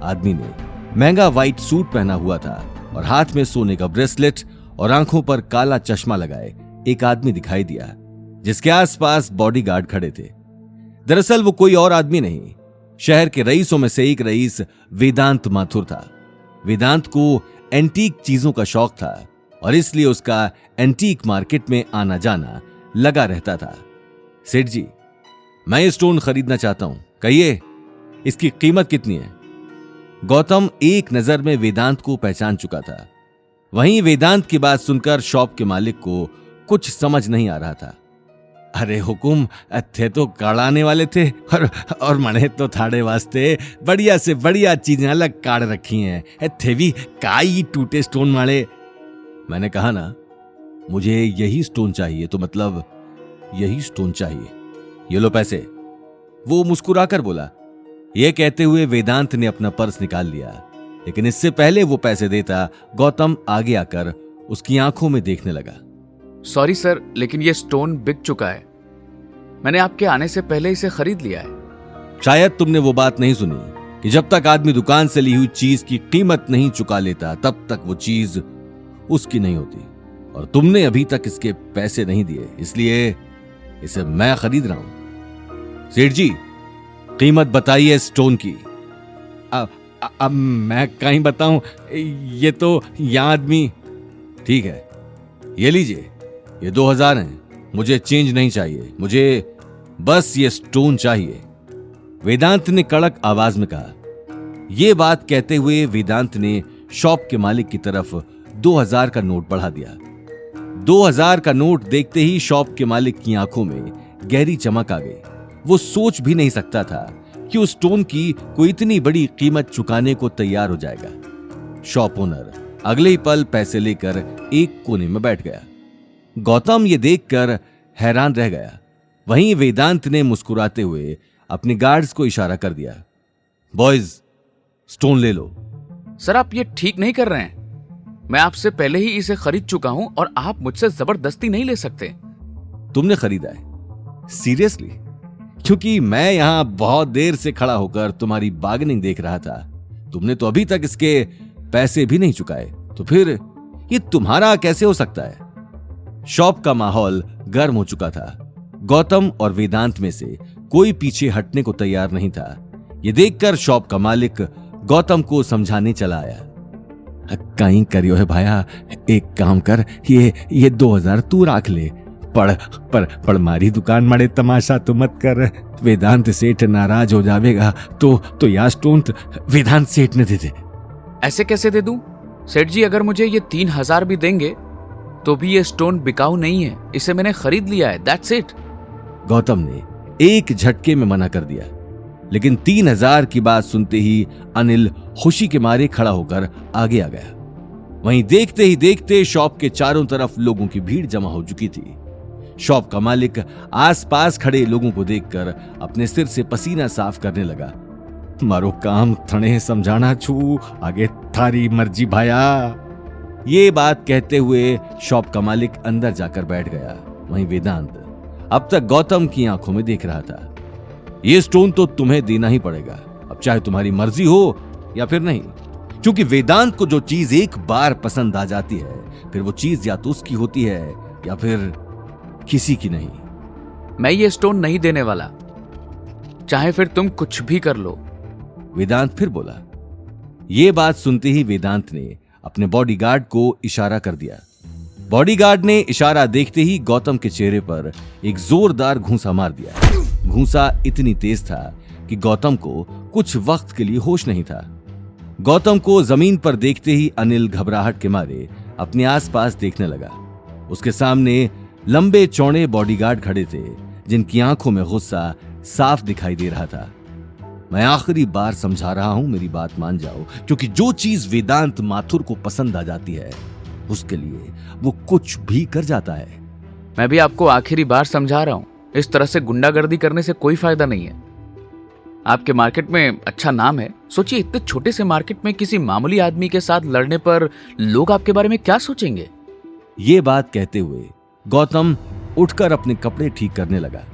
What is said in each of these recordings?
आदमी ने महंगा व्हाइट सूट पहना हुआ था और हाथ में सोने का ब्रेसलेट और आंखों पर काला चश्मा लगाए एक आदमी दिखाई दिया, जिसके आसपास बॉडीगार्ड खड़े थे। दरअसल वो कोई और आदमी नहीं, शहर के रईसों में से एक रईस वेदांत माथुर था। वेदांत को एंटीक चीजों का शौक था और इसलिए उसका एंटीक मार्केट में आना जाना लगा रहता था। सेठ जी, मैं ये स्टोन खरीदना चाहता हूं, कहिए इसकी कीमत कितनी है? गौतम एक नजर में वेदांत को पहचान चुका था। वहीं वेदांत की बात सुनकर शॉप के मालिक को कुछ समझ नहीं आ रहा था। अरे हुकुम, थे तो काढ़ाने वाले थे और मने तो थाड़े वास्ते बढ़िया से बढ़िया चीजें अलग काढ़ रखी हैं। थे भी काई टूटे स्टोन मारे। मैंने कहा ना, मुझे यही स्टोन चाहिए, तो मतलब यही स्टोन चाहिए। ये लो पैसे। वो मुस्कुराकर बोला। यह कहते हुए वेदांत ने अपना पर्स निकाल लिया, लेकिन इससे पहले वो पैसे देता, गौतम आगे आकर उसकी आंखों में देखने लगा। सॉरी सर, लेकिन ये स्टोन बिक चुका है। मैंने आपके आने से पहले इसे खरीद लिया है। शायद तुमने वो बात नहीं सुनी कि जब तक आदमी दुकान से ली हुई चीज की कीमत नहीं चुका लेता, तब तक वो चीज उसकी नहीं होती। और तुमने अभी तक इसके पैसे नहीं दिए, इसलिए इसे मैं खरीद रहा हूं। सेठ जी, कीमत बताइए स्टोन की। अब मैं कहीं बताऊं, ये तो यहां आदमी। ठीक है, ये लीजिए, ये 2000 हैं। मुझे चेंज नहीं चाहिए, मुझे बस ये स्टोन चाहिए, वेदांत ने कड़क आवाज में कहा। यह बात कहते हुए वेदांत ने शॉप के मालिक की तरफ 2000 का नोट बढ़ा दिया। 2000 का नोट देखते ही शॉप के मालिक की आंखों में गहरी चमक आ गई। वो सोच भी नहीं सकता था कि उस स्टोन की कोई इतनी बड़ी कीमत चुकाने को तैयार हो जाएगा। शॉप ओनर अगले ही पल पैसे लेकर एक कोने में बैठ गया। गौतम ये देखकर हैरान रह गया। वहीं वेदांत ने मुस्कुराते हुए अपने गार्ड्स को इशारा कर दिया। बॉयज, स्टोन ले लो। सर, आप ये ठीक नहीं कर रहे हैं। मैं आपसे पहले ही इसे खरीद चुका हूं और आप मुझसे जबरदस्ती नहीं ले सकते। तुमने खरीदा है? सीरियसली? क्योंकि मैं यहां बहुत देर से खड़ा होकर तुम्हारी बार्गेनिंग देख रहा था। तुमने तो अभी तक इसके पैसे भी नहीं चुकाए, तो फिर ये तुम्हारा कैसे हो सकता है? शॉप का माहौल गर्म हो चुका था। गौतम और वेदांत में से कोई पीछे हटने को तैयार नहीं था। यह देखकर शॉप का मालिक गौतम को समझाने चला आया। कहीं करियो है भाया, एक काम कर, ये 2000 तू राख ले। पर मारी दुकान मारे तमाशा तो मत कर। वेदांत सेठ नाराज हो जाएगा तो या स्टोन वेदांत सेठ ने दे दे। ऐसे कैसे दे दूं? सेठ जी, अगर मुझे ये 3000 भी देंगे तो भी ये स्टोन बिकाऊ नहीं है। इसे मैंने खरीद लिया है, दैट्स इट। गौतम ने एक झटके में मना कर दिया, लेकिन 3000 की बात सुनते ही अनिल खुशी के मारे खड़ा होकर आगे आ गया। वहीं देखते ही देखते शॉप के चारों तरफ लोगों की भीड़ जमा हो चुकी थी। शॉप का मालिक आसपास खड़े लोगों को देखकर अपने सिर से पसीना साफ करने लगा। मारो काम थणे समझाना छू, आगे थारी मर्जी भाया। ये बात कहते हुए शॉप का मालिक अंदर जाकर बैठ गया। वहीं वेदांत अब तक गौतम की आंखों में देख रहा था। ये स्टोन तो तुम्हें देना ही पड़ेगा, अब चाहे तुम्हारी मर्जी हो या फिर नहीं, क्योंकि वेदांत को जो चीज एक बार पसंद आ जाती है, फिर वो चीज या तो उसकी होती है या फिर किसी की नहीं। मैं ये स्टोन नहीं देने वाला, चाहे फिर तुम कुछ भी कर लो, वेदांत फिर बोला। यह बात सुनते ही वेदांत ने अपने बॉडीगार्ड को इशारा कर दिया। बॉडीगार्ड ने इशारा देखते ही गौतम के चेहरे पर एक जोरदार घूंसा मार दिया। घूंसा इतनी तेज था कि गौतम को कुछ वक्त के लिए होश नहीं था। गौतम को जमीन पर देखते ही अनिल घबराहट के मारे अपने आसपास देखने लगा। उसके सामने लंबे चौड़े बॉडीगार्ड खड़े थे, जिनकी आंखों में गुस्सा साफ दिखाई दे रहा था। मैं आखिरी बार समझा रहा हूं, मेरी बात मान जाओ, क्योंकि जो चीज वेदांत माथुर को पसंद आ जाती है, उसके लिए वो कुछ भी कर जाता है। मैं भी आपको आखिरी बार समझा रहा हूं, इस तरह से गुंडागर्दी करने से कोई फायदा नहीं है। आपके मार्केट में अच्छा नाम है। सोचिए, इतने छोटे से मार्केट में किसी मामूली आदमी के साथ लड़ने पर लोग आपके बारे में क्या सोचेंगे? ये बात कहते हुए गौतम उठकर अपने कपड़े ठीक करने लगा।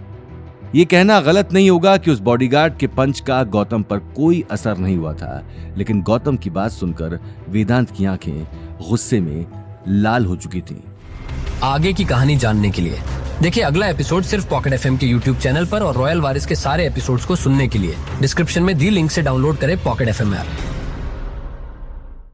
ये कहना गलत नहीं होगा कि उस बॉडीगार्ड के पंच का गौतम पर कोई असर नहीं हुआ था, लेकिन गौतम की बात सुनकर वेदांत की आंखें गुस्से में लाल हो चुकी थीं। आगे की कहानी जानने के लिए देखिए अगला एपिसोड सिर्फ पॉकेट एफएम के यूट्यूब चैनल पर और रॉयल वारिस के सारे एपिसोड्स को सुनने के लिए डिस्क्रिप्शन में दी लिंक से डाउनलोड करें पॉकेट एफएम ऐप।